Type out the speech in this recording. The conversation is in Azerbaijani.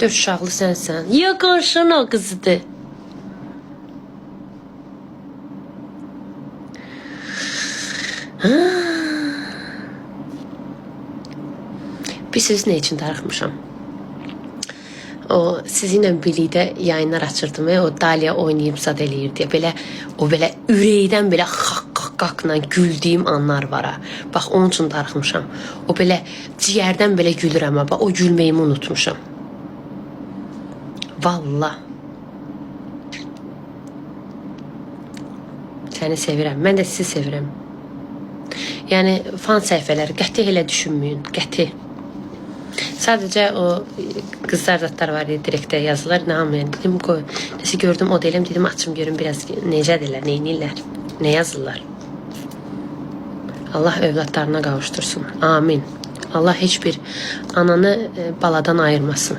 4 uşaqlı sənsən. Ya qarşın o qızıdır. Bilirsiniz ne için darıxmışam? O sizinlə birlikdə yayınlar açırdım ve o Dalia oynayıb zad eləyir deyə belə o belə ürəkdən belə qaqla güldüyüm anlar var ha. Bax onun üçün darıxmışam. O belə ciyərdən belə gülürəm ha. Bax o gülməyimi unutmuşam. Vallahi. Səni sevirəm. Mən də sizi sevirəm. Yəni fan səhifələri qəti elə düşünməyin. Qəti. Sadece o kızlar zatlar var ya direkte yazılar. Ne anlayın dedim koy. Nesi gördüm o dedim dedim açım görün biraz necədirlər, neynirlər, ne yazırlar. Allah evlatlarına kavuştursun. Amin. Allah hiçbir ananı baladan ayırmasın.